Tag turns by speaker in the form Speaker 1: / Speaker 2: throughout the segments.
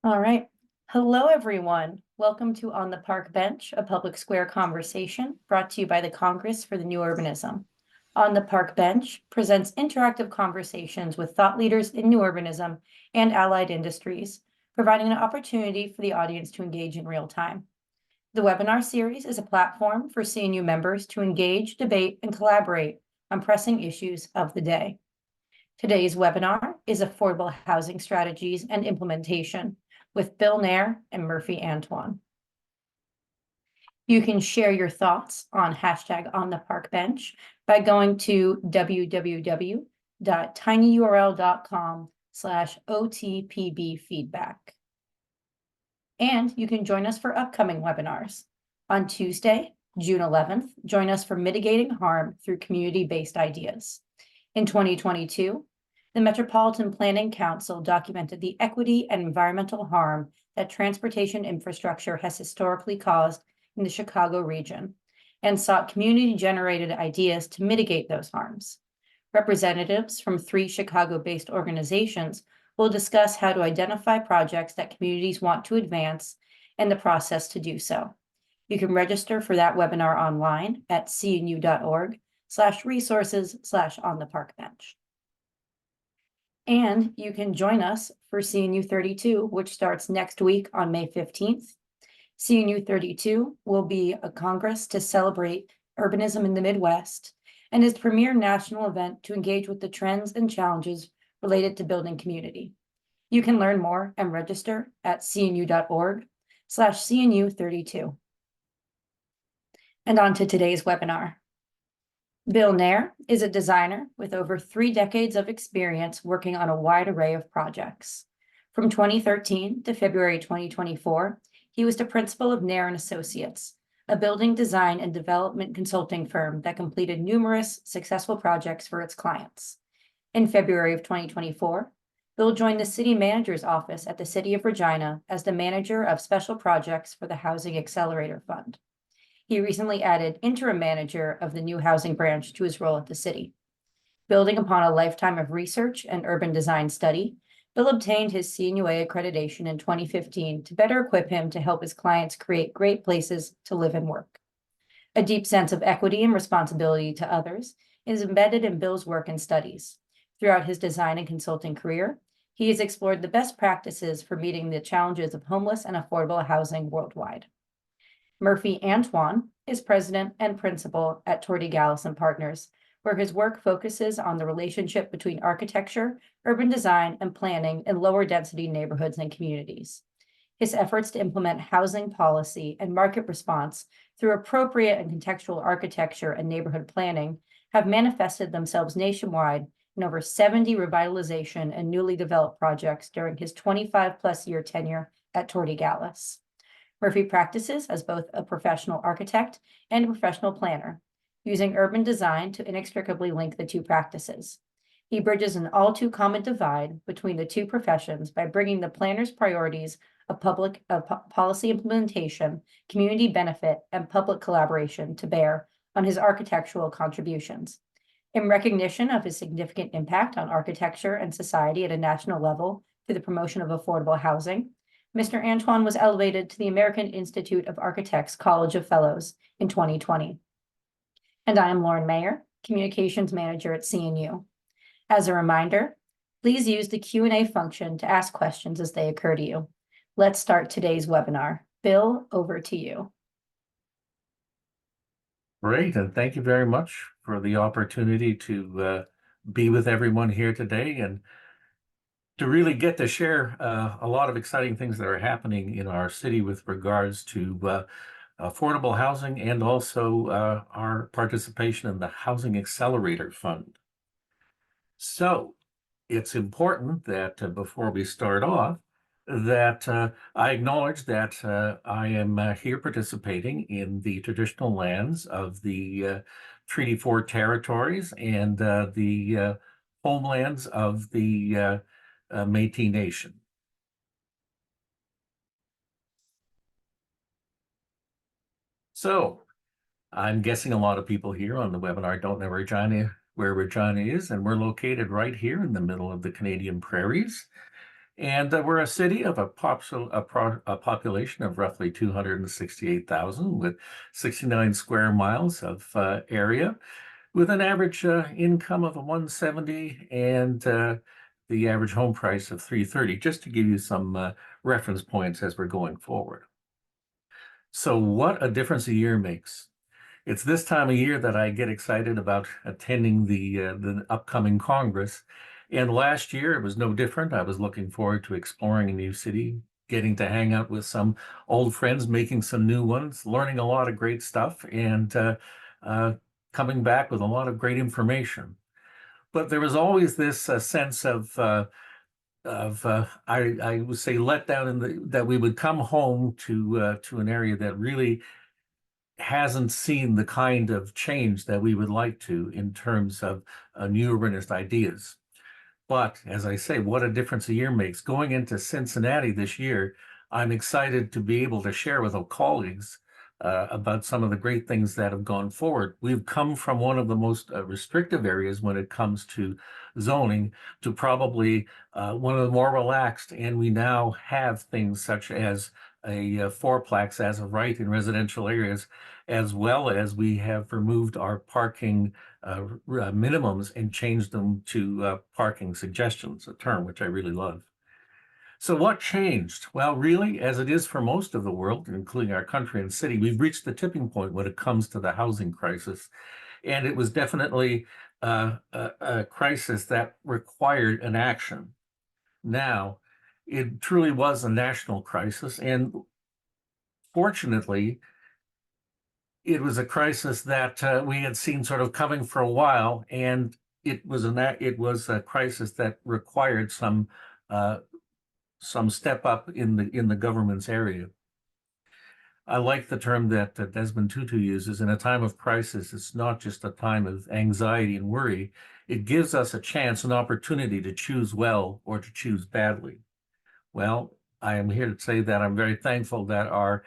Speaker 1: All right. Hello, everyone. Welcome to On the Park Bench, a public square conversation brought to you by the Congress for the New Urbanism. On the Park Bench presents interactive conversations with thought leaders in new urbanism and allied industries, providing an opportunity for the audience to engage in real time. The webinar series is a platform for CNU members to engage, debate, and collaborate on pressing issues of the day. Today's webinar is Affordable Housing Strategies and Implementation with Bill Neher and Murphy Antoine. You can share your thoughts on #OnTheParkBench by going to www.tinyurl.com/OTPBfeedback. And you can join us for upcoming webinars. On Tuesday, June 11th, join us for Mitigating Harm Through Community-Based Ideas. In 2022, the Metropolitan Planning Council documented the equity and environmental harm that transportation infrastructure has historically caused in the Chicago region and sought community-generated ideas to mitigate those harms. Representatives from 3 Chicago-based organizations will discuss how to identify projects that communities want to advance and the process to do so. You can register for that webinar online at cnu.org/resources/ontheparkbench. And you can join us for CNU 32, which starts next week on May 15th. CNU 32 will be a congress to celebrate urbanism in the Midwest and is the premier national event to engage with the trends and challenges related to building community. You can learn more and register at cnu.org/CNU32. And on to today's webinar. Bill Neher is a designer with over 3 decades of experience working on a wide array of projects. From 2013 to February 2024, he was the principal of Neher & Associates, a building design and development consulting firm that completed numerous successful projects for its clients. In February of 2024, Bill joined the city manager's office at the city of Regina as the manager of special projects for the Housing Accelerator Fund. He recently added interim manager of the new housing branch to his role at the city. Building upon a lifetime of research and urban design study, Bill obtained his CNUA accreditation in 2015 to better equip him to help his clients create great places to live and work. A deep sense of equity and responsibility to others is embedded in Bill's work and studies. Throughout his design and consulting career, he has explored the best practices for meeting the challenges of homeless and affordable housing worldwide. Murphy Antoine is president and principal at Torti, Gallas and Partners, where his work focuses on the relationship between architecture, urban design, and planning in lower density neighborhoods and communities. His efforts to implement housing policy and market response through appropriate and contextual architecture and neighborhood planning have manifested themselves nationwide in over 70 revitalization and newly developed projects during his 25-plus year tenure at Torti Gallas. Murphy practices as both a professional architect and a professional planner, using urban design to inextricably link the two practices. He bridges an all too common divide between the two professions by bringing the planner's priorities of policy implementation, community benefit, and public collaboration to bear on his architectural contributions. In recognition of his significant impact on architecture and society at a national level through the promotion of affordable housing, Mr. Antoine was elevated to the American Institute of Architects College of Fellows in 2020. And I am Lauren Mayer, Communications Manager at CNU. As a reminder, please use the Q&A function to ask questions as they occur to you. Let's start today's webinar. Bill, over to you.
Speaker 2: Great, and thank you very much for the opportunity to be with everyone here today and to really get to share a lot of exciting things that are happening in our city with regards to affordable housing and also our participation in the Housing Accelerator Fund. So it's important that before we start off, that I acknowledge that I am here participating in the traditional lands of the Treaty 4 territories and the homelands of the Métis Nation. So I'm guessing a lot of people here on the webinar don't know where Regina is, and we're located right here in the middle of the Canadian prairies. And we're a city of a population of roughly 268,000 with 69 square miles of area, with an average income of a 170 and the average home price of 330, just to give you some reference points as we're going forward. So what a difference a year makes. It's this time of year that I get excited about attending the upcoming Congress. And last year it was no different. I was looking forward to exploring a new city, getting to hang out with some old friends, making some new ones, learning a lot of great stuff, and uh, coming back with a lot of great information. But there was always this sense of I would say let down in that we would come home to an area that really hasn't seen the kind of change that we would like to in terms of new urbanist ideas. But as I say, what a difference a year makes. Going into Cincinnati this year, I'm excited to be able to share with our colleagues about some of the great things that have gone forward. We've come from one of the most restrictive areas when it comes to zoning to probably one of the more relaxed, and we now have things such as a fourplex as of right in residential areas, as well as we have removed our parking minimums and changed them to parking suggestions, a term which I really love. So what changed? Well, really, as it is for most of the world, including our country and city, we've reached the tipping point when it comes to the housing crisis. And it was definitely a crisis that required an action. Now, it truly was a national crisis. And fortunately, it was a crisis that we had seen sort of coming for a while, and it was a crisis that required some step up in the government's area. I like the term that Desmond Tutu uses. In a time of crisis, it's not just a time of anxiety and worry. It gives us a chance, an opportunity to choose well or to choose badly. Well, I am here to say that I'm very thankful that our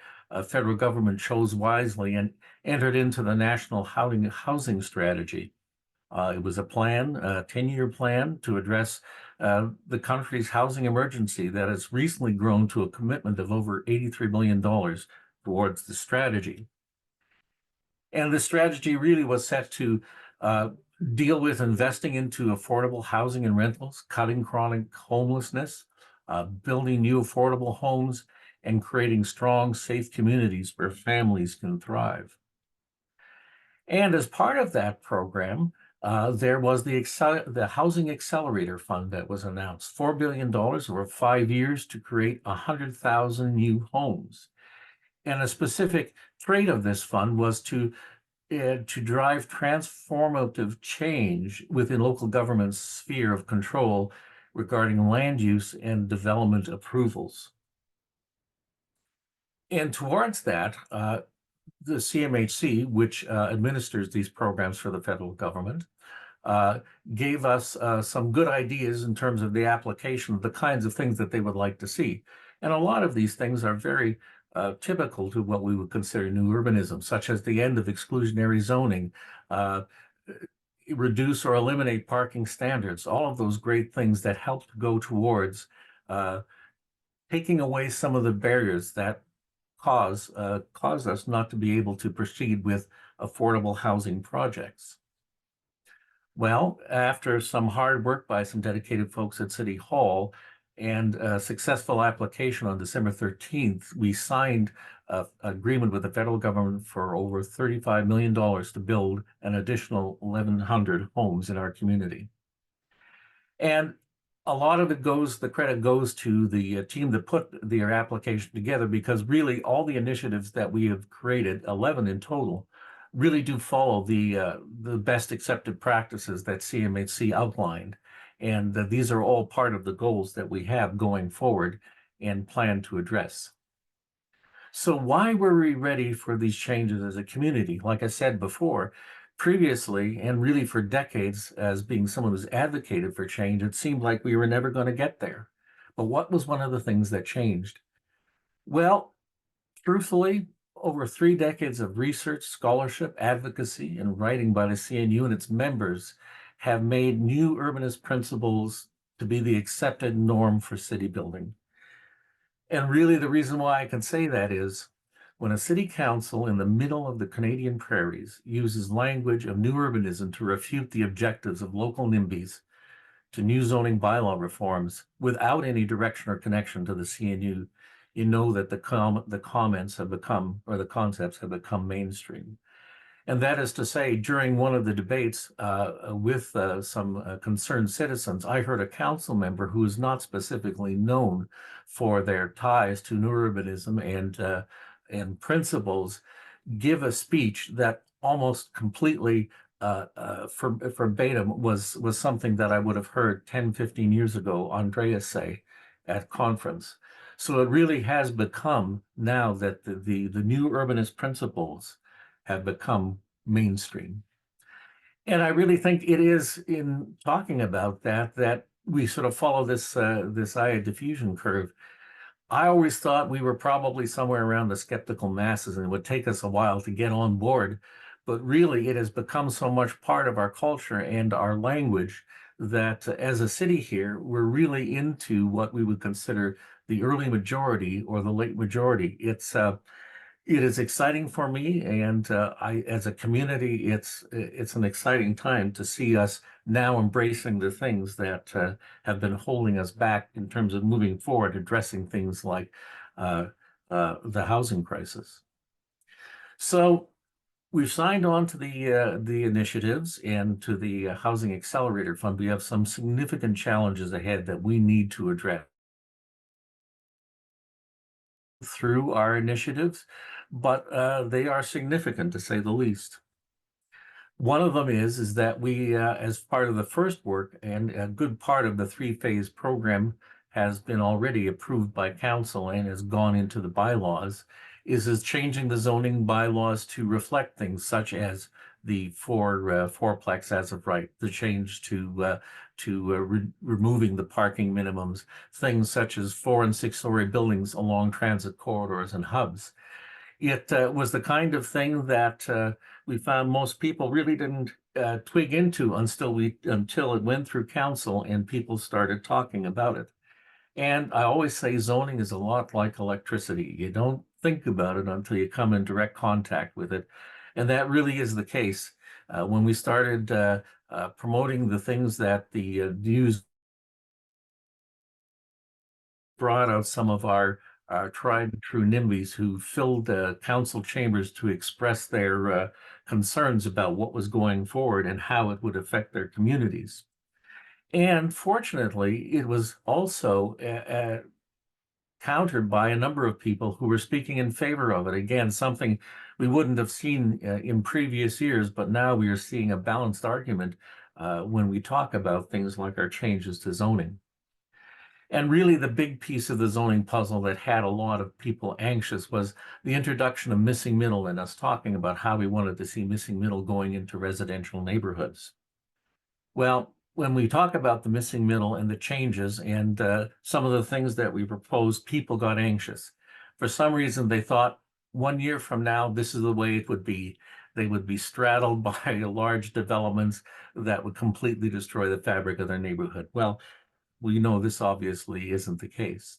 Speaker 2: federal government chose wisely and entered into the National Housing Strategy. It was a plan, a 10-year plan to address the country's housing emergency that has recently grown to a commitment of over $83 billion towards the strategy. And the strategy really was set to deal with investing into affordable housing and rentals, cutting chronic homelessness, building new affordable homes, and creating strong, safe communities where families can thrive. And as part of that program, there was the Housing Accelerator Fund that was announced, $4 billion over 5 years to create 100,000 new homes. And a specific trait of this fund was to drive transformative change within local government's sphere of control regarding land use and development approvals. And towards that, the CMHC, which administers these programs for the federal government, gave us some good ideas in terms of the application of the kinds of things that they would like to see. And a lot of these things are very typical to what we would consider new urbanism, such as the end of exclusionary zoning, reduce or eliminate parking standards, all of those great things that help to go towards taking away some of the barriers that cause us not to be able to proceed with affordable housing projects. Well, after some hard work by some dedicated folks at City Hall and a successful application on December 13th, we signed an agreement with the federal government for over $35 million to build an additional 1,100 homes in our community. And a lot of the credit goes to the team that put their application together, because really all the initiatives that we have created, 11 in total, really do follow the best accepted practices that CMHC outlined. And these are all part of the goals that we have going forward and plan to address. So why were we ready for these changes as a community? Like I said before, previously, and really for decades, as being someone who's advocated for change, it seemed like we were never going to get there. But what was one of the things that changed? Well, truthfully, over 3 decades of research, scholarship, advocacy, and writing by the CNU and its members have made new urbanist principles to be the accepted norm for city building. And really, the reason why I can say that is when a city council in the middle of the Canadian prairies uses language of new urbanism to refute the objectives of local NIMBYs to new zoning bylaw reforms without any direction or connection to the CNU, you know that the comments have become, or the concepts have become mainstream. And that is to say, during one of the debates with some concerned citizens, I heard a council member who is not specifically known for their ties to new urbanism and principles give a speech that almost completely verbatim was something that I would have heard 10, 15 years ago Andreas say at conference. So it really has become now that the new urbanist principles have become mainstream. And I really think it is in talking about that we sort of follow this IA diffusion curve. I always thought we were probably somewhere around the skeptical masses and it would take us a while to get on board. But really, it has become so much part of our culture and our language that as a city here, we're really into what we would consider the early majority or the late majority. It is exciting for me, and as a community, it's an exciting time to see us now embracing the things that have been holding us back in terms of moving forward, addressing things like the housing crisis. So we've signed on to the initiatives and to the Housing Accelerator Fund. We have some significant challenges ahead that we need to address through our initiatives, but they are significant to say the least. One of them is that we, as part of the first work, and a good part of the three-phase program has been already approved by council and has gone into the bylaws, is changing the zoning bylaws to reflect things such as the fourplex as of right, the change to removing the parking minimums, things such as 4- and 6-story buildings along transit corridors and hubs. It was the kind of thing that we found most people really didn't twig into until it went through council and people started talking about it. And I always say zoning is a lot like electricity. You don't think about it until you come in direct contact with it. And that really is the case. When we started promoting the things that the news brought out some of our tried and true NIMBYs who filled council chambers to express their concerns about what was going forward and how it would affect their communities. And fortunately, it was also countered by a number of people who were speaking in favor of it. Again, something we wouldn't have seen in previous years, but now we are seeing a balanced argument when we talk about things like our changes to zoning. And really the big piece of the zoning puzzle that had a lot of people anxious was the introduction of missing middle and us talking about how we wanted to see missing middle going into residential neighborhoods. Well, when we talk about the missing middle and the changes and some of the things that we proposed, people got anxious. For some reason, they thought 1 year from now, this is the way it would be. They would be straddled by large developments that would completely destroy the fabric of their neighborhood. Well, we know this obviously isn't the case.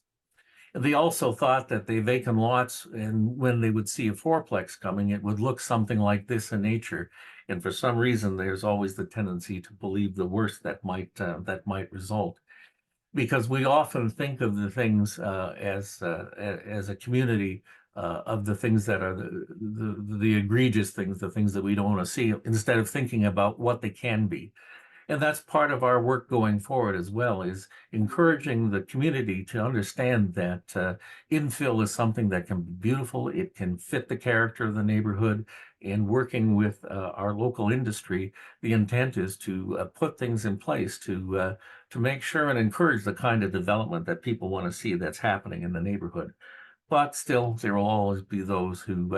Speaker 2: They also thought that the vacant lots, and when they would see a fourplex coming, it would look something like this in nature. And for some reason, there's always the tendency to believe the worst that might result, because we often think of the things as a community of the things that are the egregious things, the things that we don't want to see, instead of thinking about what they can be. And that's part of our work going forward as well, is encouraging the community to understand that infill is something that can be beautiful. It can fit the character of the neighborhood. And working with our local industry, the intent is to put things in place to make sure and encourage the kind of development that people want to see that's happening in the neighborhood. But still, there will always be those who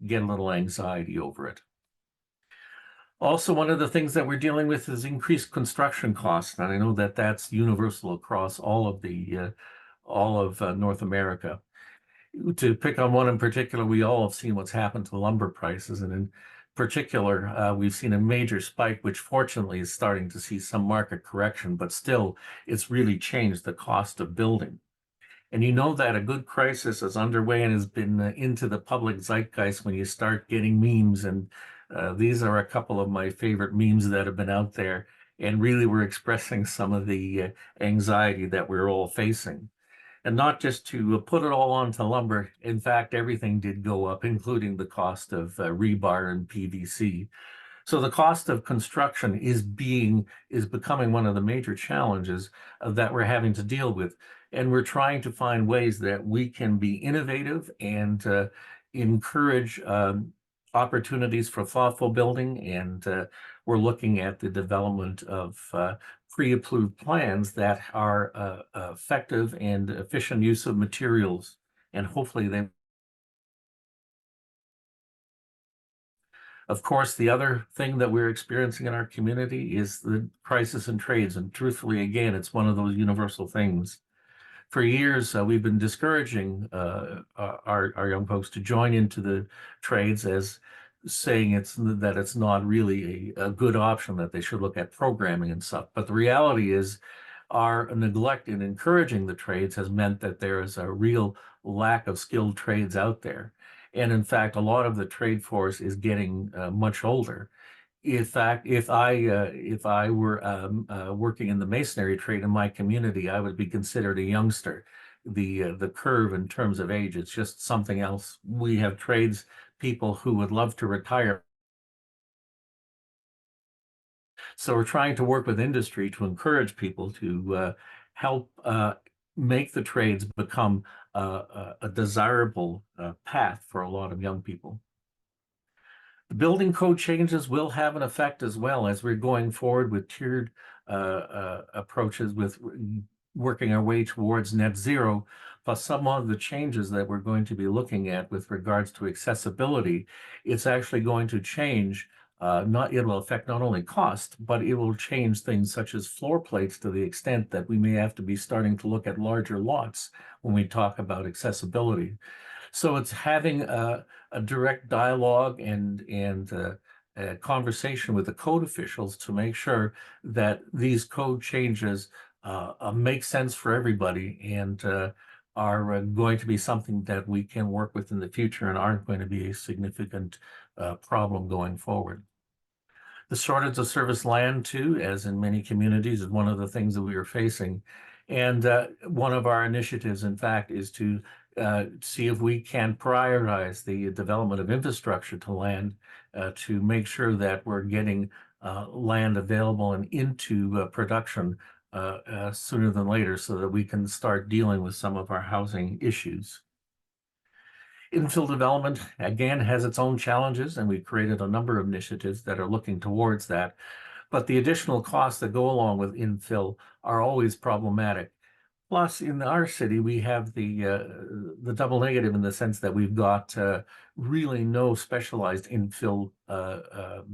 Speaker 2: get a little anxiety over it. Also, one of the things that we're dealing with is increased construction costs, and I know that that's universal across all of North America. To pick on one in particular, we all have seen what's happened to lumber prices, and in particular, we've seen a major spike, which fortunately is starting to see some market correction, but still it's really changed the cost of building. And you know that a good crisis is underway and has been into the public zeitgeist when you start getting memes. And these are a couple of my favorite memes that have been out there and really were expressing some of the anxiety that we're all facing. And not just to put it all onto lumber. In fact, everything did go up, including the cost of rebar and PVC. So the cost of construction is becoming one of the major challenges that we're having to deal with. And we're trying to find ways that we can be innovative and encourage opportunities for thoughtful building. And we're looking at the development of pre-approved plans that are effective and efficient use of materials. And hopefully they Of course, the other thing that we're experiencing in our community is the crisis in trades. And truthfully, again, it's one of those universal things. For years, we've been discouraging our young folks to join into the trades as saying that it's not really a good option, that they should look at programming and stuff. But the reality is our neglect in encouraging the trades has meant that there is a real lack of skilled trades out there. And in fact, a lot of the trade force is getting much older. In fact, if I were working in the masonry trade in my community, I would be considered a youngster. The curve in terms of age, it's just something else. We have trades people who would love to retire. So we're trying to work with industry to encourage people to help make the trades become a desirable path for a lot of young people. The building code changes will have an effect as well as we're going forward with tiered approaches with working our way towards net zero, plus some of the changes that we're going to be looking at with regards to accessibility. It's actually going to change, it will affect not only cost, but it will change things such as floor plates to the extent that we may have to be starting to look at larger lots when we talk about accessibility. So it's having a direct dialogue and a conversation with the code officials to make sure that these code changes make sense for everybody and are going to be something that we can work with in the future and aren't going to be a significant problem going forward. The shortage of service land, too, as in many communities, is one of the things that we are facing. And one of our initiatives, in fact, is to see if we can prioritize the development of infrastructure to land to make sure that we're getting land available and into production sooner than later so that we can start dealing with some of our housing issues. Infill development, again, has its own challenges, and we've created a number of initiatives that are looking towards that. But the additional costs that go along with infill are always problematic. Plus, in our city, we have the double negative in the sense that we've got really no specialized infill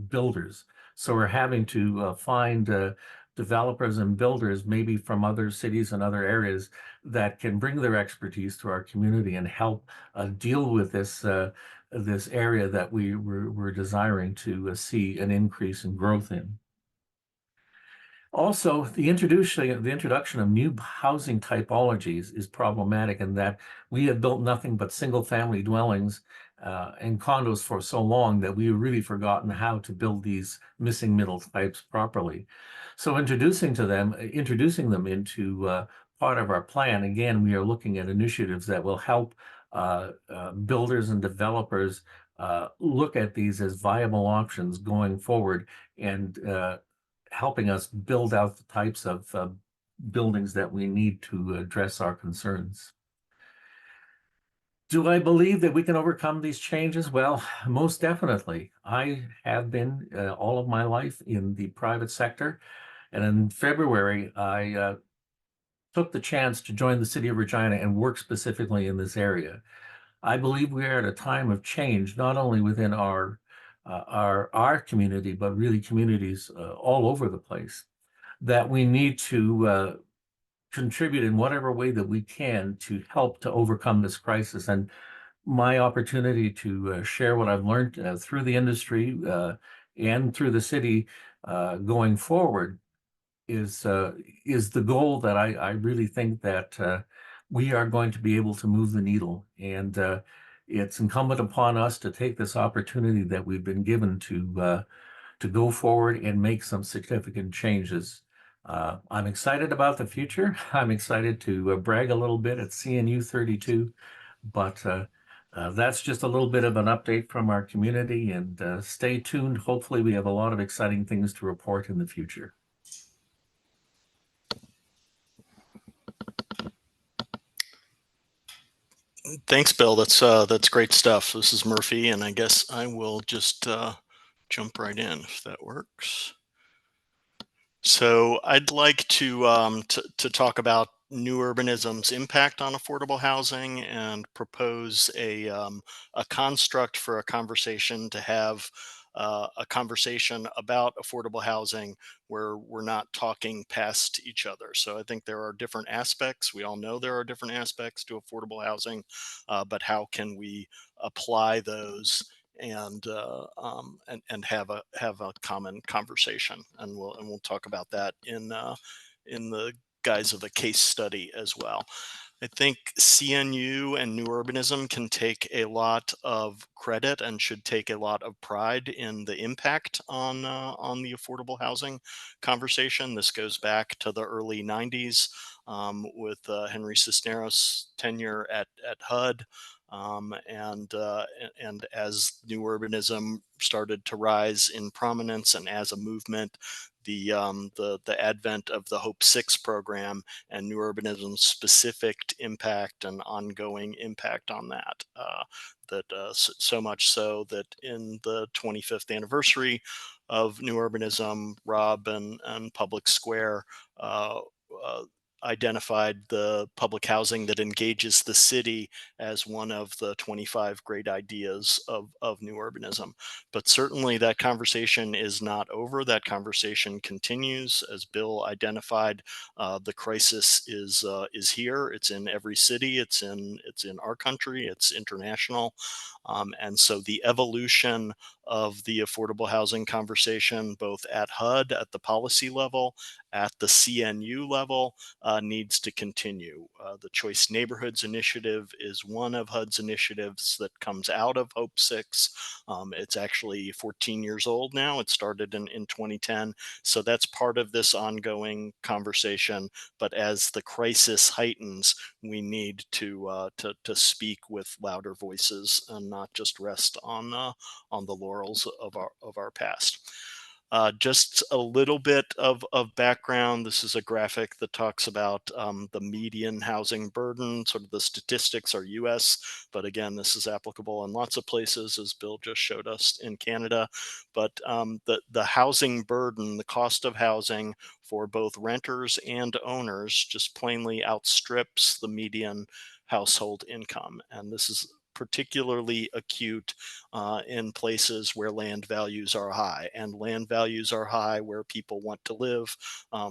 Speaker 2: builders. So we're having to find developers and builders, maybe from other cities and other areas, that can bring their expertise to our community and help deal with this area that we're desiring to see an increase in growth in. Also, the introduction of new housing typologies is problematic in that we have built nothing but single-family dwellings and condos for so long that we've really forgotten how to build these missing middle types properly. So introducing them into part of our plan, again, we are looking at initiatives that will help builders and developers look at these as viable options going forward and helping us build out the types of buildings that we need to address our concerns. Do I believe that we can overcome these changes? Well, most definitely. I have been all of my life in the private sector. And in February, I took the chance to join the city of Regina and work specifically in this area. I believe we are at a time of change, not only within our community, but really communities all over the place, that we need to contribute in whatever way that we can to help to overcome this crisis. And my opportunity to share what I've learned through the industry and through the city going forward is the goal that I really think that we are going to be able to move the needle. And it's incumbent upon us to take this opportunity that we've been given to go forward and make some significant changes. I'm excited about the future. I'm excited to brag a little bit at CNU 32, but that's just a little bit of an update from our community, and stay tuned. Hopefully, we have a lot of exciting things to report in the future.
Speaker 3: Thanks, Bill. That's great stuff. This is Murphy, and I guess I will just jump right in if that works. So I'd like to talk about new urbanism's impact on affordable housing and propose a construct for a conversation to have a conversation about affordable housing where we're not talking past each other. So I think there are different aspects. We all know there are different aspects to affordable housing, but how can we apply those and have a common conversation, and we'll talk about that in the guise of a case study as well. I think CNU and New Urbanism can take a lot of credit and should take a lot of pride in the impact on the affordable housing conversation. This goes back to the early '90s with Henry Cisneros' tenure at HUD. And as new urbanism started to rise in prominence and as a movement, the advent of the Hope 6 program and new urbanism's specific impact and ongoing impact on that. So much so that in the 25th anniversary of new urbanism, Rob and Public Square uh, identified the public housing that engages the city as one of the 25 great ideas of new urbanism. But certainly that conversation is not over. That conversation continues. As Bill identified, the crisis is here. It's in every city. It's in our country. It's international. And so the evolution of the affordable housing conversation, both at HUD, at the policy level, at the CNU level, needs to continue. The Choice Neighborhoods Initiative is one of HUD's initiatives that comes out of Hope 6. It's actually 14 years old now. It started in 2010. So that's part of this ongoing conversation. But as the crisis heightens, we need to speak with louder voices and not just rest on the laurels of our past. Just a little bit of background. This is a graphic that talks about the median housing burden. Sort of the statistics are US, but again, this is applicable in lots of places, as Bill just showed us in Canada. But the housing burden, the cost of housing for both renters and owners just plainly outstrips the median household income. And this is particularly acute in places where land values are high, and land values are high where people want to live,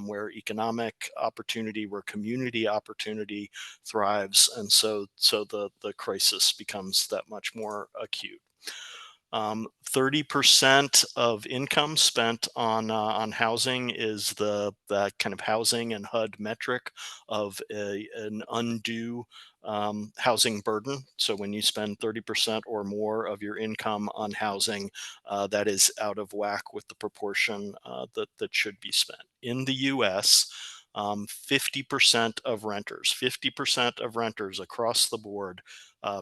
Speaker 3: where economic opportunity, where community opportunity thrives, and so the crisis becomes that much more acute. 30% of income spent on housing is that kind of housing and HUD metric of an undue housing burden. So when you spend 30% or more of your income on housing, that is out of whack with the proportion that should be spent. In the US, 50% of renters across the board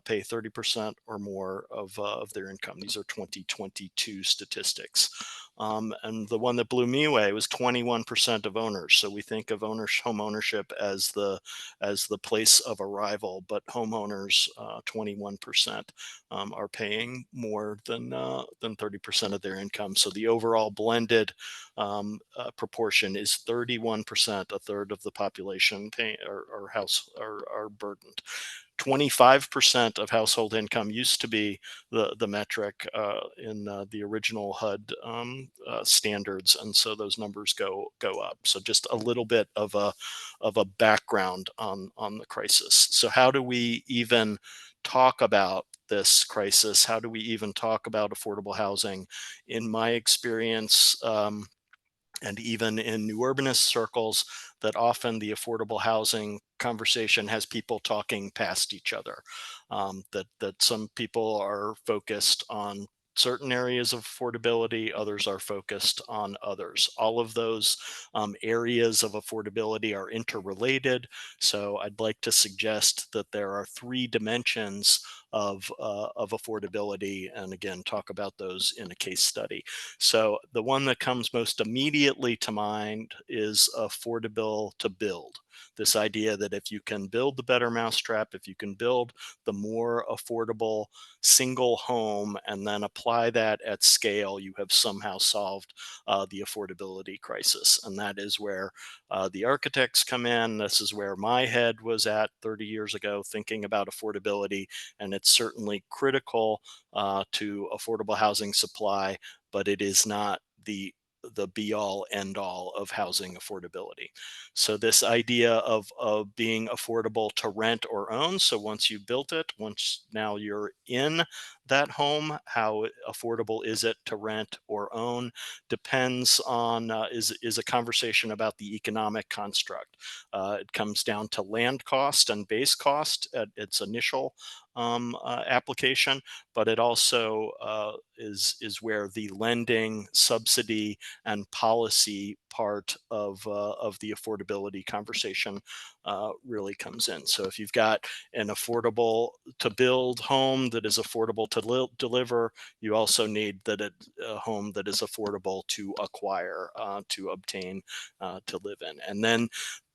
Speaker 3: pay 30% or more of their income. These are 2022 statistics. And the one that blew me away was 21% of owners. So we think of home ownership as the place of arrival, but homeowners, 21% are paying more than 30% of their income. So the overall blended proportion is 31%, a third of the population pay or house are burdened. 25% of household income used to be the metric in the original HUD standards, and so those numbers go up. So just a little bit of a background on the crisis. So how do we even talk about this crisis? How do we even talk about affordable housing? In my experience, and even in new urbanist circles, that often the affordable housing conversation has people talking past each other. That some people are focused on certain areas of affordability, others are focused on others. All of those areas of affordability are interrelated. So I'd like to suggest that there are three dimensions of affordability, and again, talk about those in a case study. So the one that comes most immediately to mind is affordable to build. This idea that if you can build the better mousetrap, if you can build the more affordable single home and then apply that at scale, you have somehow solved the affordability crisis. And that is where the architects come in. This is where my head was at 30 years ago, thinking about affordability. And it's certainly critical to affordable housing supply, but it is not the be all end all of housing affordability. So this idea of being affordable to rent or own. So once you built it, once now you're in that home, how affordable is it to rent or own depends on, is a conversation about the economic construct. It comes down to land cost and base cost at its initial application, but it also is where the lending, subsidy, and policy part of the affordability conversation really comes in. So if you've got an affordable to build home that is affordable to deliver, you also need a home that is affordable to acquire, to obtain, to live in. And then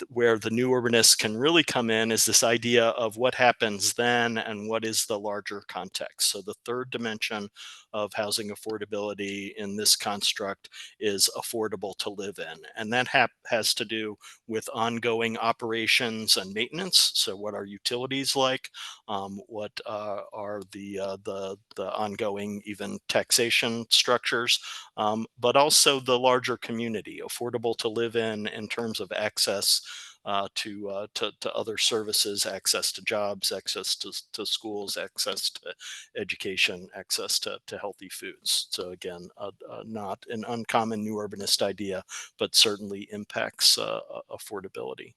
Speaker 3: where the new urbanists can really come in is this idea of what happens then and what is the larger context. So the third dimension of housing affordability in this construct is affordable to live in. And that has to do with ongoing operations and maintenance. So what are utilities like? What are the ongoing even taxation structures? But also the larger community, affordable to live in terms of access to other services, access to jobs, access to schools, access to education, access to healthy foods. So again, not an uncommon new urbanist idea, but certainly impacts affordability.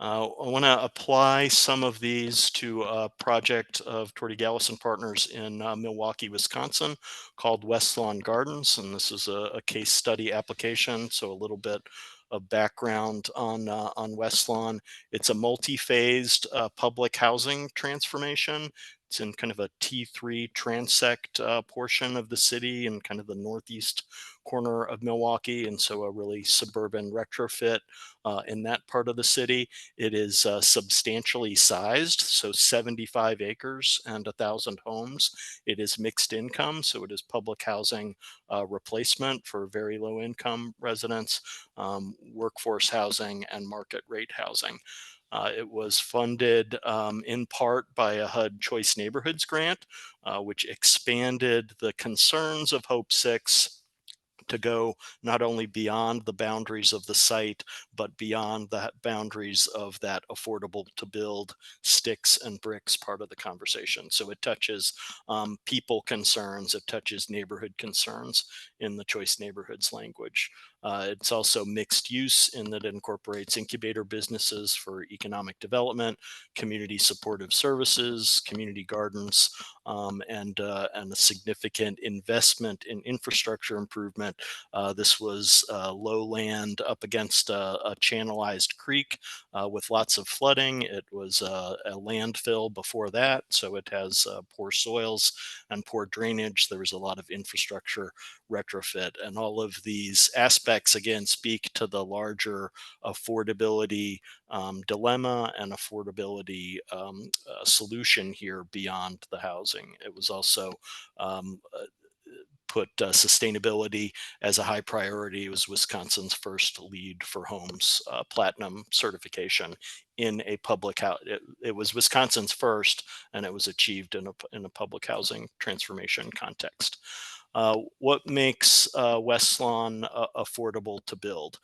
Speaker 3: I want to apply some of these to a project of Torti, Gallas and Partners in Milwaukee, Wisconsin, called West Lawn Gardens. And this is a case study application, so a little bit of background on West Lawn. It's a multi-phased public housing transformation. It's in kind of a T3 transect portion of the city and kind of the northeast corner of Milwaukee. And so a really suburban retrofit in that part of the city. It is substantially sized, so 75 acres and 1,000 homes. It is mixed income, so it is public housing replacement for very low income residents, workforce housing, and market rate housing. It was funded in part by a HUD Choice Neighborhoods grant, which expanded the concerns of Hope 6 to go not only beyond the boundaries of the site, but beyond the boundaries of that affordable to build sticks and bricks part of the conversation. So it touches people concerns, it touches neighborhood concerns in the choice neighborhoods language. It's also mixed use in that it incorporates incubator businesses for economic development, community supportive services, community gardens, and a significant investment in infrastructure improvement. This was lowland up against a channelized creek with lots of flooding. It was a landfill before that, so it has poor soils and poor drainage. There was a lot of infrastructure retrofit, and all of these aspects again speak to the larger affordability dilemma and affordability solution here beyond the housing. It was also put sustainability as a high priority. It was Wisconsin's first LEED for Homes platinum certification in a public house. It was Wisconsin's first, and it was achieved in a public housing transformation context. What makes West Lawn affordable to build?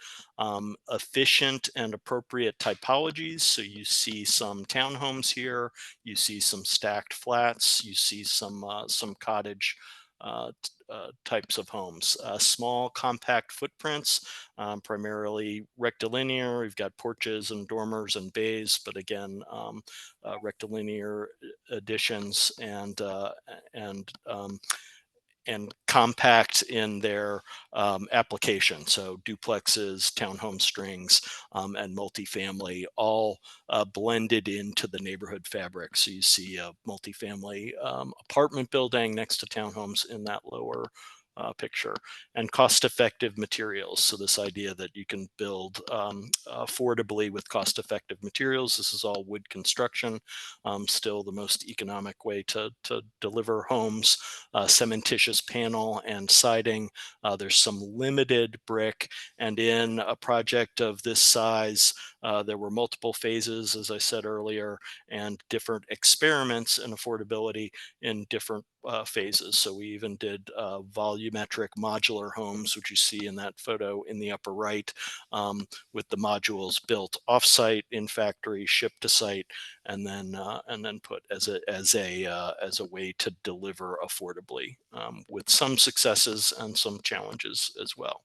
Speaker 3: Efficient and appropriate typologies. So you see some townhomes here, you see some stacked flats, you see some cottage types of homes. Small, compact footprints, primarily rectilinear. We've got porches and dormers and bays, but again, rectilinear additions and and compact in their application. So duplexes, townhome strings, and multifamily all blended into the neighborhood fabric. So you see a multifamily apartment building next to townhomes in that lower picture, and cost-effective materials. So this idea that you can build affordably with cost-effective materials. This is all wood construction, still the most economic way to deliver homes. Cementitious panel and siding. There's some limited brick, and in a project of this size, there were multiple phases, as I said earlier, and different experiments in affordability in different phases. So we even did volumetric modular homes, which you see in that photo in the upper right, with the modules built offsite, in factory, shipped to site, and then put as a way to deliver affordably, with some successes and some challenges as well.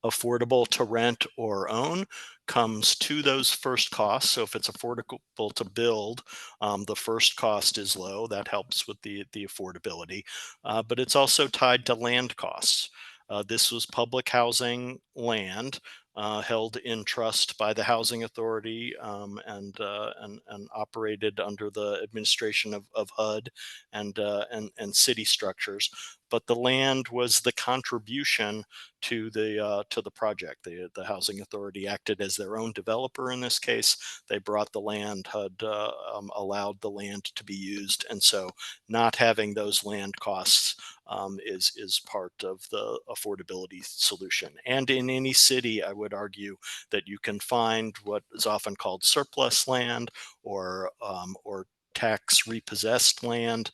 Speaker 3: Affordable to rent or own comes to those first costs. So if it's affordable to build, the first cost is low. That helps with the affordability, but it's also tied to land costs. This was public housing land held in trust by the housing authority, and operated under the administration of HUD and city structures. But the land was the contribution to the project. The housing authority acted as their own developer in this case. They brought the land, HUD allowed the land to be used, and so not having those land costs is part of the affordability solution. And in any city, I would argue that you can find what is often called surplus land, or tax repossessed land,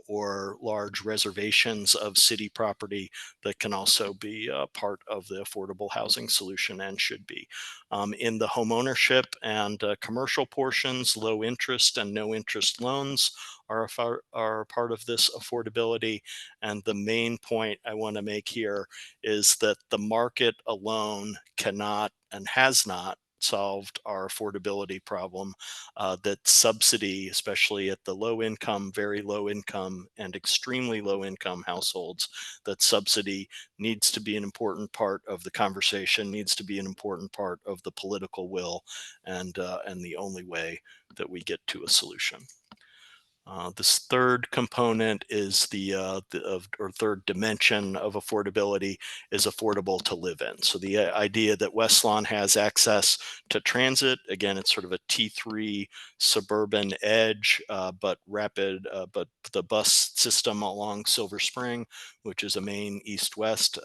Speaker 3: or large reservations of city property that can also be part of the affordable housing solution, and should be. In the homeownership and commercial portions, low interest and no interest loans are part of this affordability. And the main point I want to make here is that the market alone cannot and has not solved our affordability problem. That subsidy, especially at the low income, very low income, and extremely low income households, that subsidy needs to be an important part of the conversation, needs to be an important part of the political will, and the only way that we get to a solution. This third component is or third dimension of affordability is affordable to live in. So the idea that West Lawn has access to transit, again, it's sort of a T3 suburban edge, but but the bus system along Silver Spring, which is a main east-west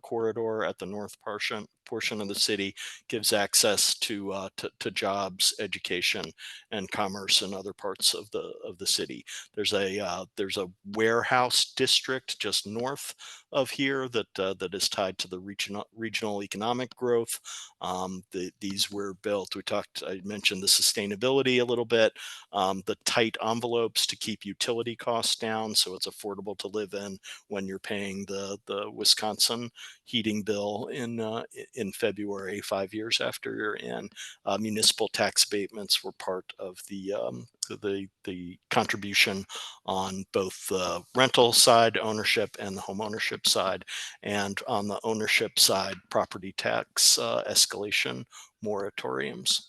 Speaker 3: corridor at the north portion of the city, gives access to jobs, education, and commerce in other parts of the city. There's a warehouse district just north of here that is tied to the regional economic growth. These were built. I mentioned the sustainability a little bit, the tight envelopes to keep utility costs down, so it's affordable to live in when you're paying the Wisconsin heating bill in February, 5 years after you're in. Municipal tax abatements were part of the contribution on both the rental side ownership and the home ownership side. And on the ownership side, property tax escalation moratoriums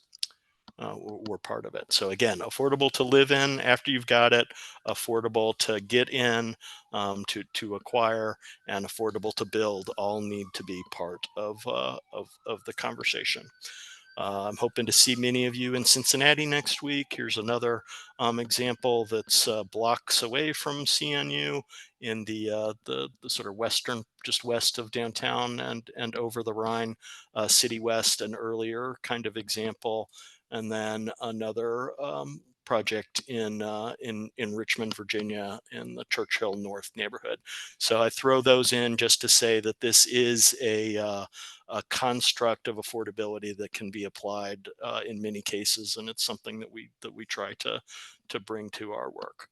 Speaker 3: were part of it. So again, affordable to live in after you've got it, affordable to get in, to acquire, and affordable to build all need to be part of the conversation. I'm hoping to see many of you in Cincinnati next week. Here's another example that's blocks away from CNU in the sort of western, just west of downtown and over the Rhine, City West, an earlier kind of example and then another project in Richmond, Virginia, in the Churchill North neighborhood. So I throw those in just to say that this is a construct of affordability that can be applied in many cases, and it's something that we try to bring to our work.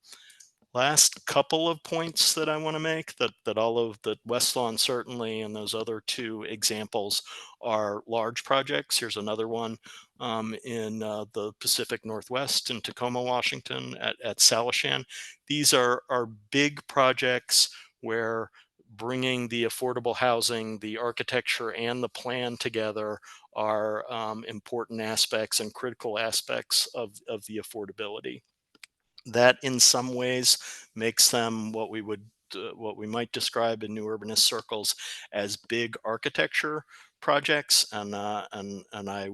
Speaker 3: Last couple of points that I want to make, that all of the West Lawn certainly, and those other two examples are large projects. Here's another one in the Pacific Northwest in Tacoma, Washington at Salishan. These are big projects where bringing the affordable housing, the architecture, and the plan together are important aspects and critical aspects of the affordability. That in some ways makes them what we might describe in new urbanist circles as big architecture projects, and I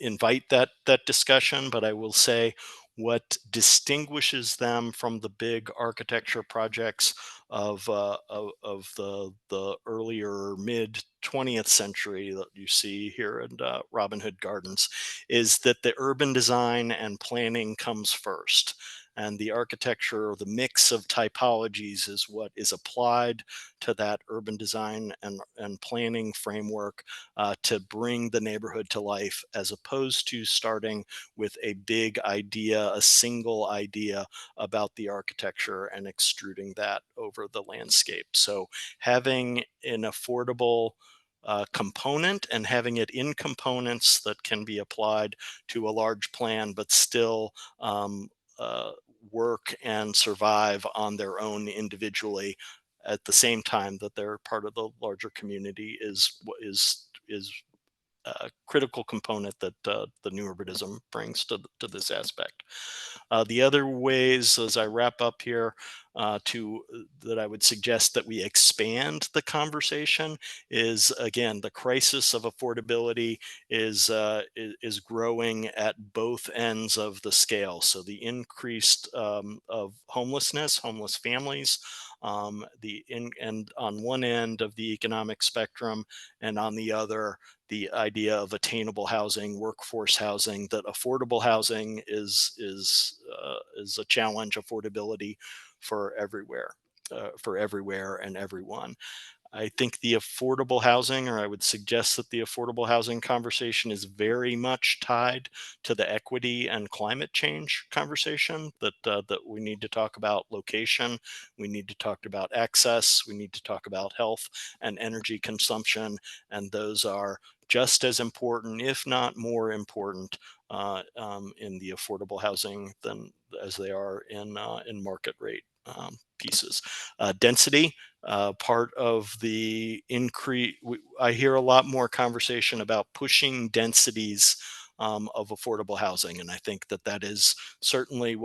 Speaker 3: invite that discussion. But I will say what distinguishes them from the big architecture projects of the earlier mid 20th century that you see here in Robin Hood Gardens is that the urban design and planning comes first. And the architecture, or the mix of typologies, is what is applied to that urban design and planning framework to bring the neighborhood to life, as opposed to starting with a big idea, a single idea about the architecture, and extruding that over the landscape. So having an affordable component and having it in components that can be applied to a large plan, but still work and survive on their own individually at the same time that they're part of the larger community is a critical component that the new urbanism brings to this aspect. The other ways, as I wrap up here, that I would suggest that we expand the conversation is, again, the crisis of affordability is growing at both ends of the scale. So the increased of homeless families, and on one end of the economic spectrum, and on the other, the idea of attainable housing, workforce housing, that affordable housing is a challenge, affordability for everywhere and everyone. I think the affordable housing, or I would suggest that the affordable housing conversation is very much tied to the equity and climate change conversation, that we need to talk about location, we need to talk about access, we need to talk about health and energy consumption, and those are just as important, if not more important, in the affordable housing as they are in market rate pieces. Density, part of the increase. I hear a lot more conversation about pushing densities of affordable housing, and I think that is certainly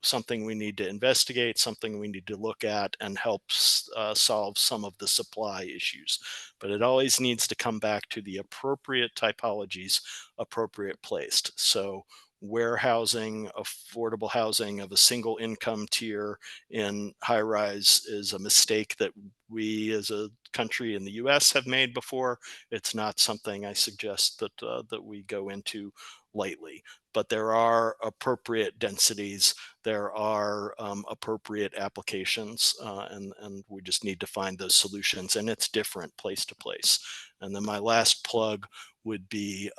Speaker 3: something we need to investigate, something we need to look at, and help solve some of the supply issues. But it always needs to come back to the appropriate typologies, appropriate placed. So warehousing, affordable housing of a single income tier in high rise is a mistake that we as a country in the US have made before. It's not something I suggest that we go into lightly, but there are appropriate densities, there are appropriate applications, and we just need to find those solutions, and it's different place to place. And then my last plug would be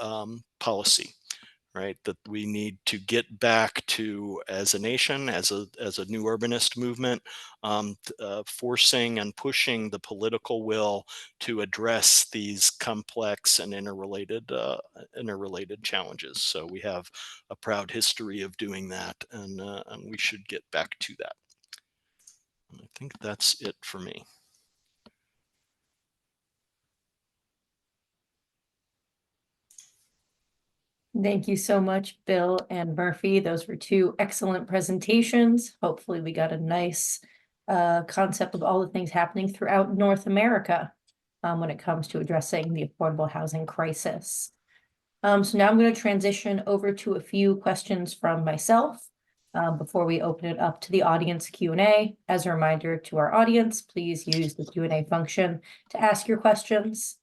Speaker 3: policy. Right, that we need to get back to, as a nation, as a new urbanist movement, forcing and pushing the political will to address these complex and interrelated challenges. So we have a proud history of doing that, and we should get back to that. And I think that's it for me.
Speaker 1: Thank you so much, Bill and Murphy. Those were two excellent presentations. Hopefully we got a nice concept of all the things happening throughout North America when it comes to addressing the affordable housing crisis. So now I'm going to transition over to a few questions from myself before we open it up to the audience Q&A. As a reminder to our audience, please use the Q&A function to ask your questions.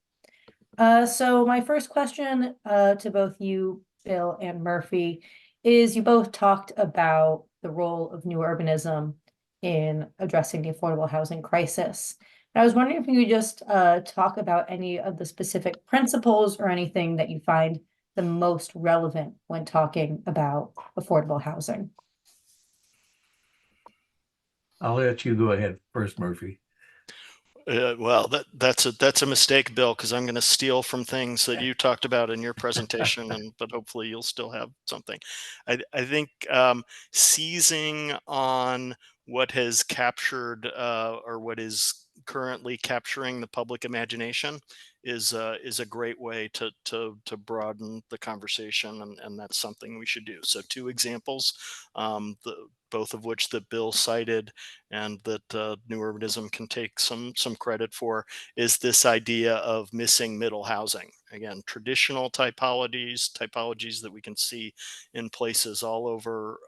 Speaker 1: So my first question to both you, Bill and Murphy, is you both talked about the role of new urbanism in addressing the affordable housing crisis. And I was wondering if you could just talk about any of the specific principles or anything that you find the most relevant when talking about affordable housing.
Speaker 2: I'll let you go ahead first, Murphy.
Speaker 3: Well, that's a mistake, Bill, because I'm going to steal from things that you talked about in your presentation, and but hopefully you'll still have something. I think seizing on what has captured or what is currently capturing the public imagination is a great way to broaden the conversation, and that's something we should do. So, two examples, both of which that Bill cited and that new urbanism can take some credit for, is this idea of missing middle housing. Again, traditional typologies that we can see in places all over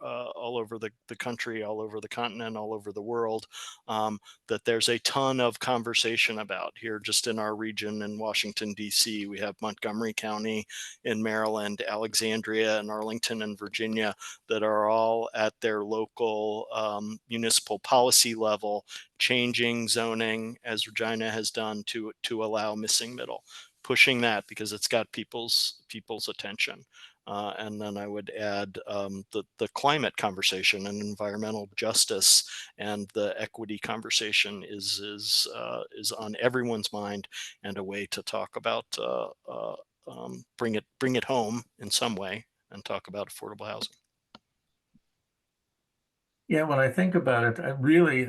Speaker 3: the country, all over the continent, all over the world. That there's a ton of conversation about here, just in our region in Washington D.C. We have Montgomery County in Maryland, Alexandria and Arlington in Virginia, that are all at their local municipal policy level changing zoning, as Regina has done, to allow missing middle, pushing that because it's got people's attention. And then I would add the climate conversation and environmental justice and the equity conversation is on everyone's mind, and a way to talk about bring it home in some way and talk about affordable housing.
Speaker 2: Yeah, when I think about it, I really,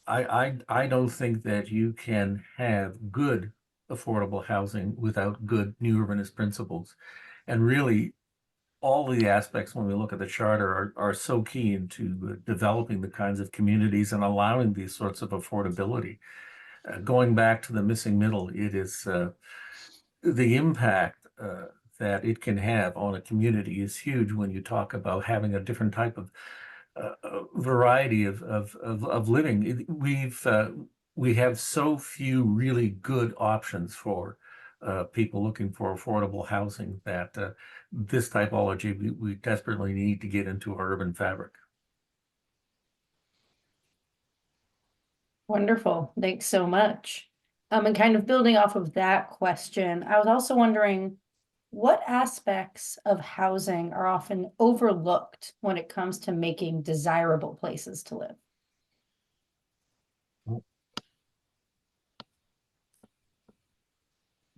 Speaker 2: I don't think that you can have good affordable housing without good new urbanist principles. And really, all the aspects when we look at the charter are so key into developing the kinds of communities and allowing these sorts of affordability. Going back to the missing middle, it is the impact that it can have on a community is huge when you talk about having a different type of variety of living. We have so few really good options for people looking for affordable housing that this typology we desperately need to get into our urban fabric.
Speaker 1: Wonderful. Thanks so much. And kind of building off of that question, I was also wondering what aspects of housing are often overlooked when it comes to making desirable places to live?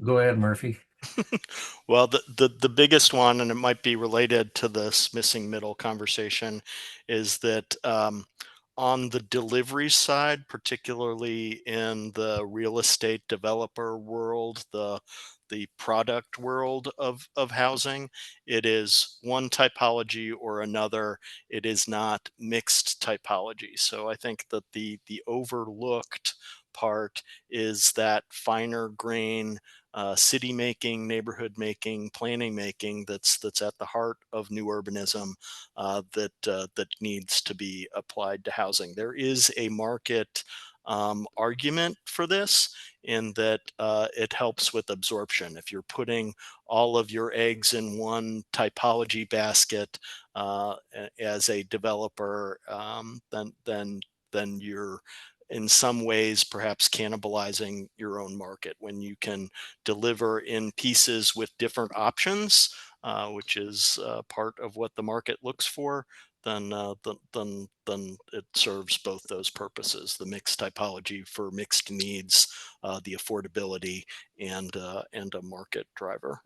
Speaker 2: Go ahead, Murphy.
Speaker 3: Well, the biggest one, and it might be related to this missing middle conversation, is that on the delivery side, particularly in the real estate developer world, the product world of housing, it is one typology or another. It is not mixed typology. So I think that the overlooked part is that finer grain city making, neighborhood making, planning making that's at the heart of new urbanism, that needs to be applied to housing. There is a market argument for this, in that it helps with absorption. If you're putting all of your eggs in one typology basket as a developer, then you're in some ways perhaps cannibalizing your own market. When you can deliver in pieces with different options, which is part of what the market looks for, then it serves both those purposes: the mixed typology for mixed needs, the affordability, and a market driver.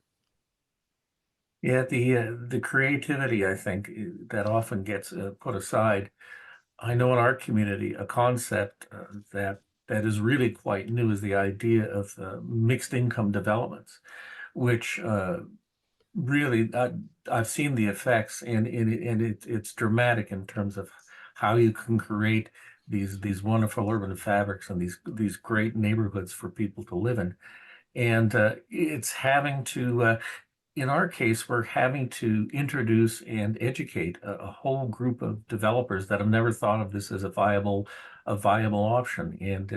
Speaker 2: Yeah, the creativity I think that often gets put aside. I know in our community a concept that is really quite new is the idea of mixed income developments, which really I've seen the effects, and it's dramatic in terms of how you can create these wonderful urban fabrics and these great neighborhoods for people to live in. And it's having to in our case, we're having to introduce and educate a whole group of developers that have never thought of this as a viable option. And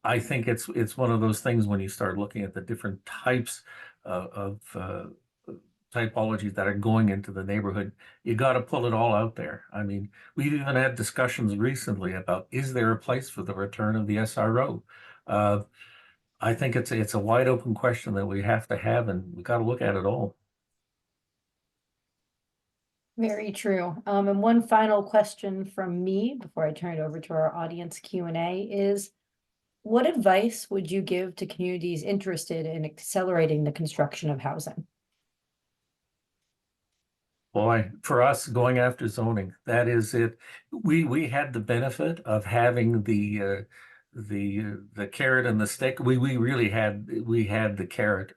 Speaker 2: I think it's one of those things when you start looking at the different types of typologies that are going into the neighborhood, you got to pull it all out there. I mean, we've even had discussions recently about, is there a place for the return of the SRO? Uh, I think it's a wide open question that we have to have, and we got to look at it all.
Speaker 1: Very true. And one final question from me before I turn it over to our audience Q&A is, what advice would you give to communities interested in accelerating the construction of housing?
Speaker 2: Boy, for us going after zoning, that is it. We had the benefit of having the carrot and the stick. We really had the carrot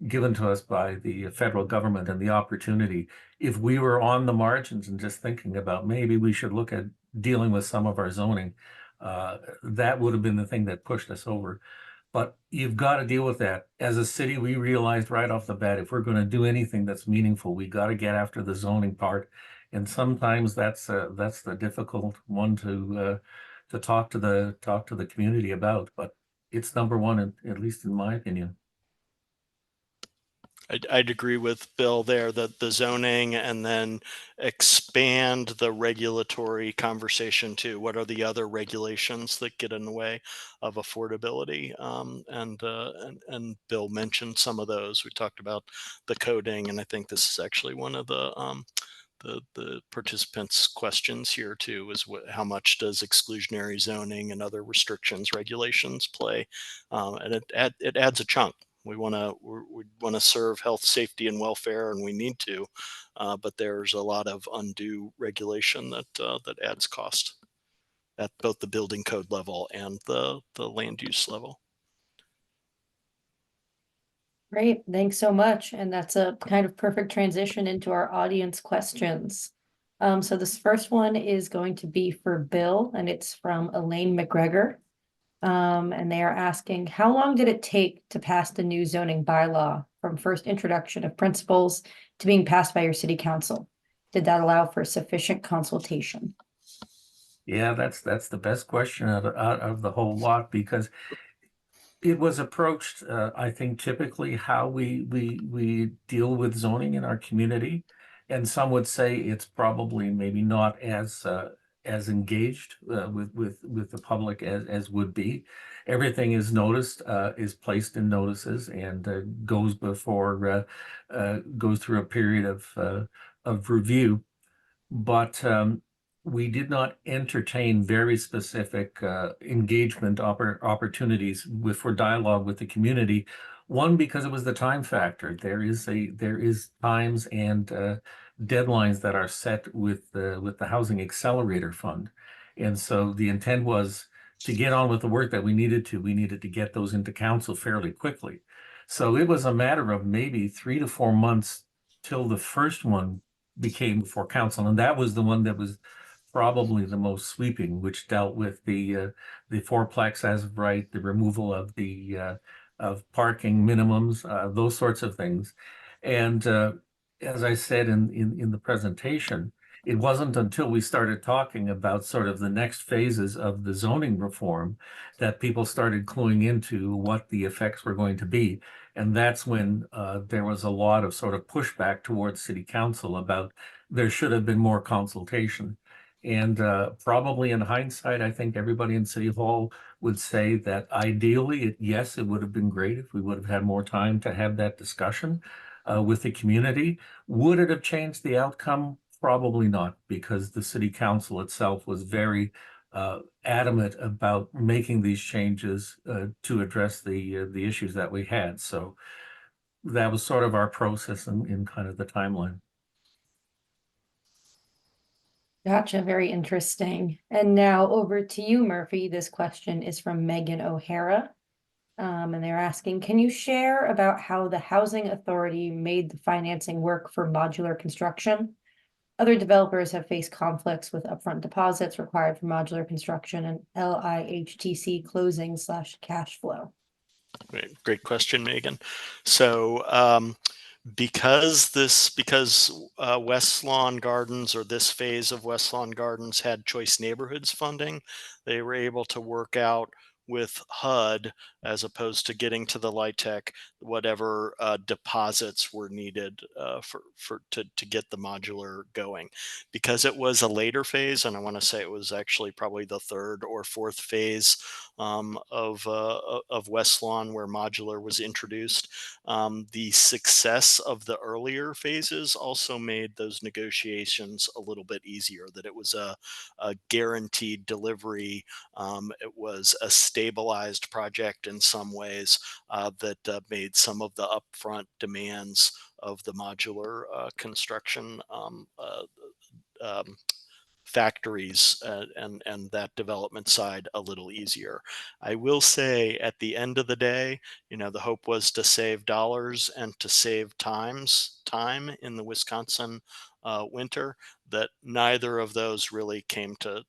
Speaker 2: given to us by the federal government and the opportunity. If we were on the margins and just thinking about maybe we should look at dealing with some of our zoning, that would have been the thing that pushed us over. But you've got to deal with that. As a city, we realized right off the bat, if we're going to do anything that's meaningful, we got to get after the zoning part. And sometimes that's the difficult one to talk to the community about. But it's number one, at least in my opinion.
Speaker 3: I'd agree with Bill there that the zoning, and then expand the regulatory conversation to what are the other regulations that get in the way of affordability. And Bill mentioned some of those. We talked about the coding, and I think this is actually one of the participants' questions here too, is how much does exclusionary zoning and other restrictions regulations play, and it adds a chunk. We want to serve health, safety, and welfare, and we need to, but there's a lot of undue regulation that adds cost at both the building code level and the land use level.
Speaker 1: Great, thanks so much. And that's a kind of perfect transition into our audience questions. So this first one is going to be for Bill, and it's from Elaine McGregor. And they are asking, how long did it take to pass the new zoning bylaw from first introduction of principles to being passed by your city council? Did that allow for sufficient consultation?
Speaker 2: Yeah, that's the best question out of the whole lot, because it was approached, I think, typically how we deal with zoning in our community, and some would say it's probably maybe not as engaged with the public as would be. Everything is noticed, is placed in notices, and goes through a period of review. But we did not entertain very specific engagement opportunities for dialogue with the community. One, because it was the time factor. There is times and deadlines that are set with the Housing Accelerator Fund, and so the intent was to get on with the work that we needed to. We needed to get those into council fairly quickly. So it was a matter of maybe 3 to 4 months till the first one became before council, and that was the one that was probably the most sweeping, which dealt with the fourplex as of right, the removal of the of parking minimums, those sorts of things. And as I said in the presentation, it wasn't until we started talking about sort of the next phases of the zoning reform that people started cluing into what the effects were going to be. And that's when there was a lot of sort of pushback towards city council about there should have been more consultation. And probably in hindsight, I think everybody in City Hall would say that ideally, yes, it would have been great if we would have had more time to have that discussion with the community. Would it have changed the outcome? Probably not, because the city council itself was very adamant about making these changes to address the issues that we had. So that was sort of our process in kind of the timeline.
Speaker 1: Gotcha, very interesting. And now over to you, Murphy. This question is from Megan O'Hara. And they're asking, can you share about how the Housing Authority made the financing work for modular construction? Other developers have faced conflicts with upfront deposits required for modular construction and LIHTC closing / cash flow.
Speaker 3: Great question, Megan. So because West Lawn Gardens, or this phase of West Lawn Gardens, had Choice Neighborhoods funding, they were able to work out with HUD as opposed to getting to the LIHTC whatever deposits were needed to get the modular going. Because it was a later phase, and I want to say it was actually probably the third or fourth phase of West Lawn where modular was introduced. The success of the earlier phases also made those negotiations a little bit easier, that it was a guaranteed delivery. It was a stabilized project in some ways that made some of the upfront demands of the modular construction factories and that development side a little easier. I will say at the end of the day, the hope was to save dollars and to save time in the Wisconsin winter, that neither of those really came to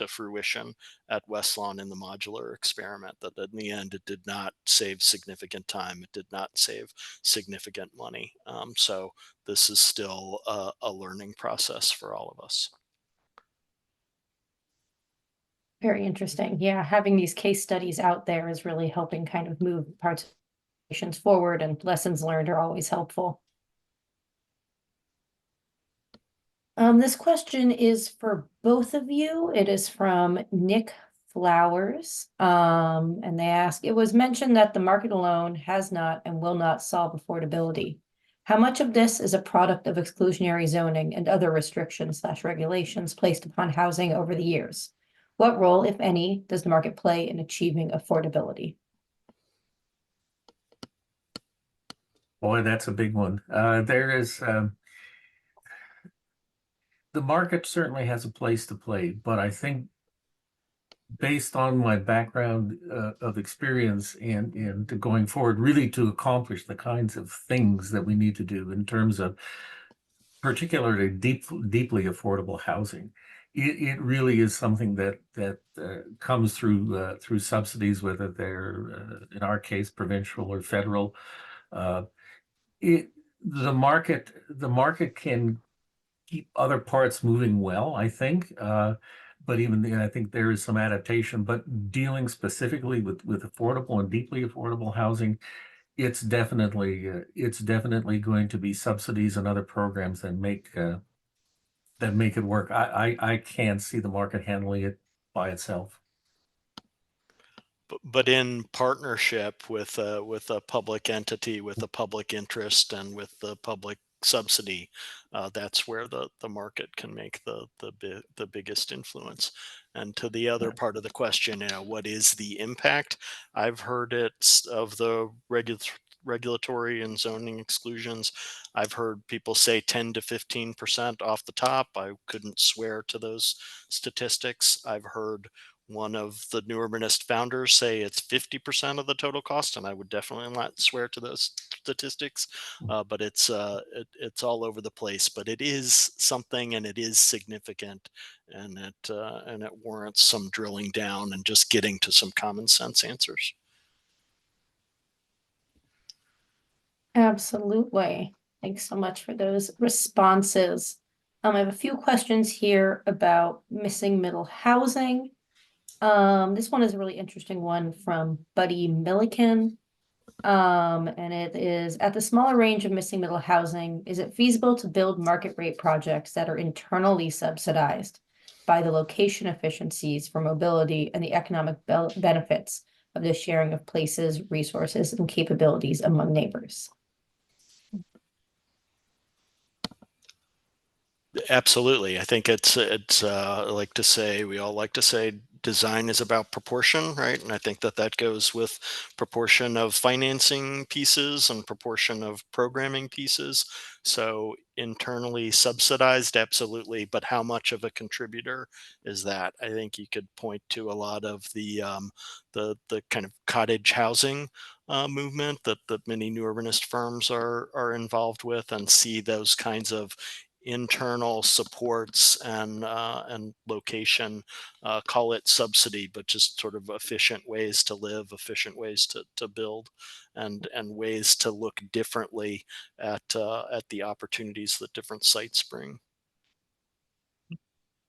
Speaker 3: fruition at West Lawn in the modular experiment. That in the end, it did not save significant time. It did not save significant money. So this is still a learning process for all of us.
Speaker 1: Very interesting. Yeah, having these case studies out there is really helping kind of move parts of nations forward, and lessons learned are always helpful. This question is for both of you. It is from Nick Flowers. And they ask, it was mentioned that the market alone has not and will not solve affordability. How much of this is a product of exclusionary zoning and other restrictions/regulations placed upon housing over the years? What role, if any, does the market play in achieving affordability?
Speaker 2: Boy, that's a big one. The market certainly has a place to play, but I think based on my background of experience and going forward, really to accomplish the kinds of things that we need to do in terms of particularly deeply affordable housing, it really is something that comes through subsidies, whether they're in our case provincial or federal. The market can keep other parts moving well, I think. But even then, I think there is some adaptation. But dealing specifically with affordable and deeply affordable housing, it's definitely going to be subsidies and other programs that make it work. I can't see the market handling it by itself.
Speaker 3: But in partnership with a public entity, with a public interest, and with the public subsidy, that's where the market can make the biggest influence. And to the other part of the question, what is the impact? I've heard it of the regulatory and zoning exclusions. I've heard people say 10 to 15% off the top. I couldn't swear to those statistics. I've heard one of the New Urbanist founders say it's 50% of the total cost, and I would definitely not swear to those statistics. But it's all over the place. But it is something, and it is significant, and it warrants some drilling down and just getting to some common sense answers.
Speaker 1: Absolutely. Thanks so much for those responses. I have a few questions here about missing middle housing. This one is a really interesting one from Buddy Milliken. And it is, at the smaller range of missing middle housing, is it feasible to build market rate projects that are internally subsidized by the location efficiencies for mobility and the economic benefits of the sharing of places, resources, and capabilities among neighbors?
Speaker 3: Absolutely. I think we all like to say design is about proportion, right? And I think that goes with proportion of financing pieces and proportion of programming pieces. So internally subsidized, absolutely. But how much of a contributor is that? I think you could point to a lot of the kind of cottage housing movement that many new urbanist firms are involved with, and see those kinds of internal supports and location, call it subsidy, but just sort of efficient ways to live, efficient ways to build, and ways to look differently at the opportunities that different sites bring.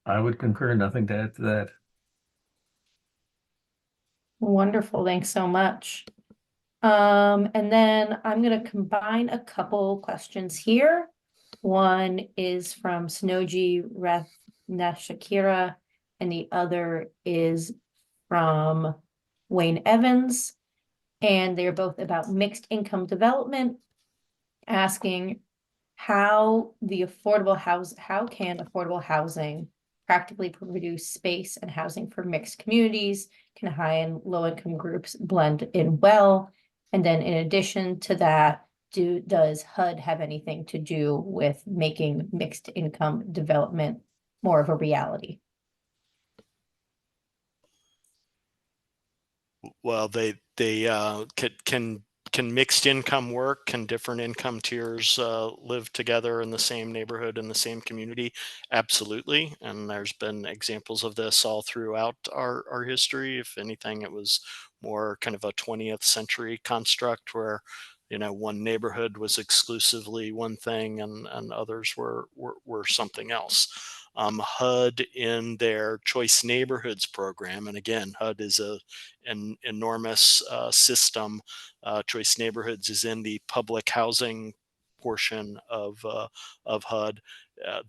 Speaker 2: I would concur. Nothing to add to that.
Speaker 1: Wonderful, thanks so much. And then I'm gonna combine a couple questions here. One is from Snoji Rathnashakira, and the other is from Wayne Evans. And they're both about mixed income development, asking how can affordable housing practically produce space and housing for mixed communities? Can high and low income groups blend in well? And then in addition to that, does HUD have anything to do with making mixed income development more of a reality?
Speaker 3: Well, can mixed income work? Can different income tiers live together in the same neighborhood, in the same community? Absolutely. And there's been examples of this all throughout our history. If anything, it was more kind of a 20th century construct where, one neighborhood was exclusively one thing and others were something else. HUD in their Choice Neighborhoods program, and again, HUD is an enormous system. Choice Neighborhoods is in the public housing portion of HUD.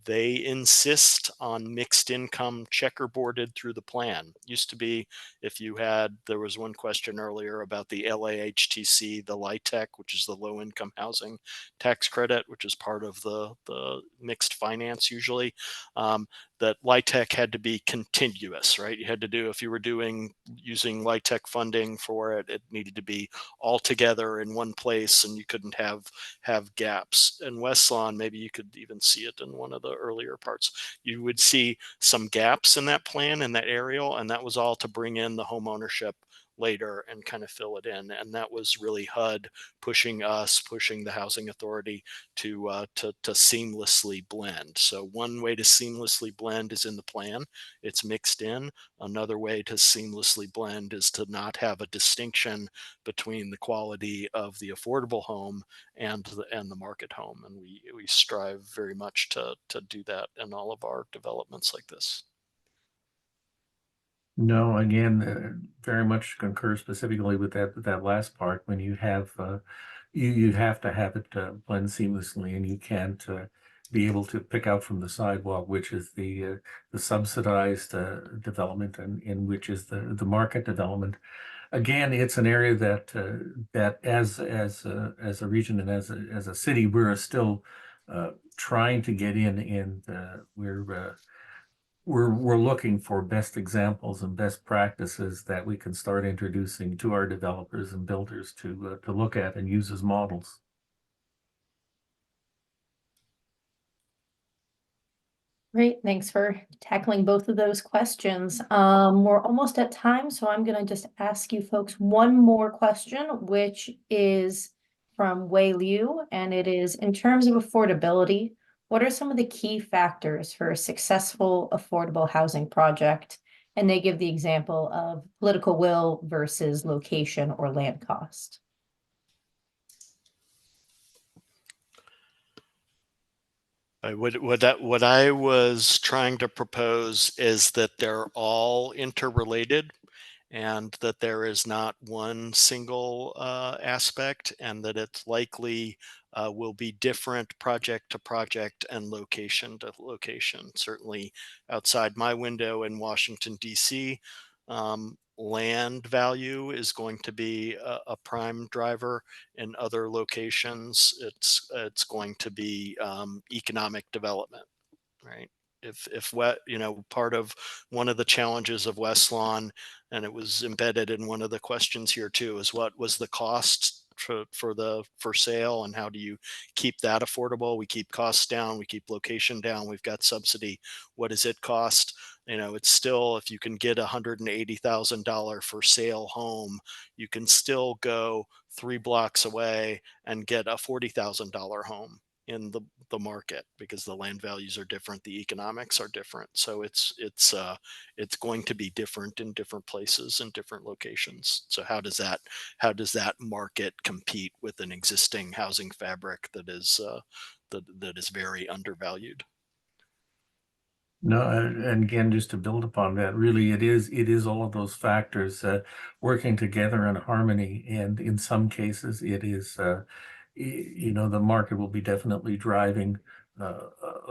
Speaker 3: They insist on mixed income checkerboarded through the plan. Used to be, there was one question earlier about the LAHTC, the LIHTC, which is the low income housing tax credit, which is part of the mixed finance usually. That LIHTC had to be contiguous, right? You had to do, if you were using LIHTC funding for it, it needed to be all together in one place, and you couldn't have gaps. In West Lawn, maybe you could even see it in one of the earlier parts. You would see some gaps in that plan, in that aerial, and that was all to bring in the home ownership later and kind of fill it in. And that was really HUD pushing the housing authority to seamlessly blend. So one way to seamlessly blend is in the plan. It's mixed in. Another way to seamlessly blend is to not have a distinction between the quality of the affordable home and the market home. And we strive very much to do that in all of our developments like this.
Speaker 2: No, again, very much concur specifically with that last part. When you have you have to have it blend seamlessly, and you can't be able to pick out from the sidewalk which is the subsidized development and in which is the market development. Again, it's an area that that as a region and as a city, we're still trying to get in, and we're looking for best examples and best practices that we can start introducing to our developers and builders to look at and use as models.
Speaker 1: Great, thanks for tackling both of those questions. We're almost at time, so I'm gonna just ask you folks one more question, which is from Wei Liu, and it is, in terms of affordability, what are some of the key factors for a successful affordable housing project? And they give the example of political will versus location or land cost.
Speaker 3: What I was trying to propose is that they're all interrelated, and that there is not one single aspect, and that it's likely will be different project to project and location to location. Certainly outside my window in Washington, D.C., land value is going to be a prime driver. In other locations, it's going to be economic development, right? If part of one of the challenges of West Lawn, and it was embedded in one of the questions here too, is what was the cost for sale, and how do you keep that affordable? We keep costs down, we keep location down, we've got subsidy. What does it cost? It's still, if you can get $180,000 for sale home, you can still go 3 blocks away and get a $40,000 home in the market, because the land values are different, the economics are different. So it's going to be different in different places and different locations. So how does that market compete with an existing housing fabric that is very undervalued?
Speaker 2: No, and again, just to build upon that, really, it is all of those factors working together in harmony, and in some cases, it is the market will be definitely driving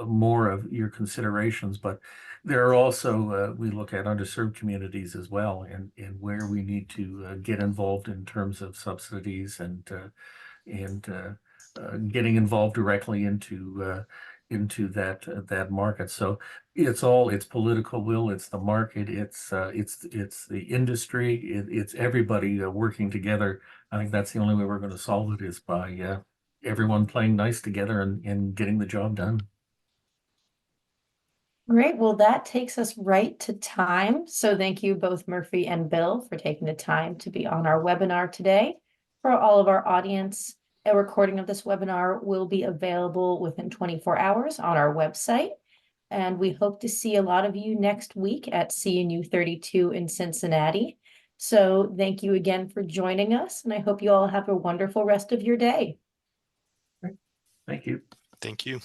Speaker 2: more of your considerations, but there are also we look at underserved communities as well, and where we need to get involved in terms of subsidies and getting involved directly into that market. So it's political will, it's the market, it's the industry, it's everybody working together. I think that's the only way we're going to solve it is by everyone playing nice together and getting the job done.
Speaker 1: Great. Well, that takes us right to time. So thank you both Murphy and Bill for taking the time to be on our webinar today. For all of our audience, a recording of this webinar will be available within 24 hours on our website. And we hope to see a lot of you next week at CNU 32 in Cincinnati. So thank you again for joining us, and I hope you all have a wonderful rest of your day.
Speaker 2: Thank you.
Speaker 3: Thank you.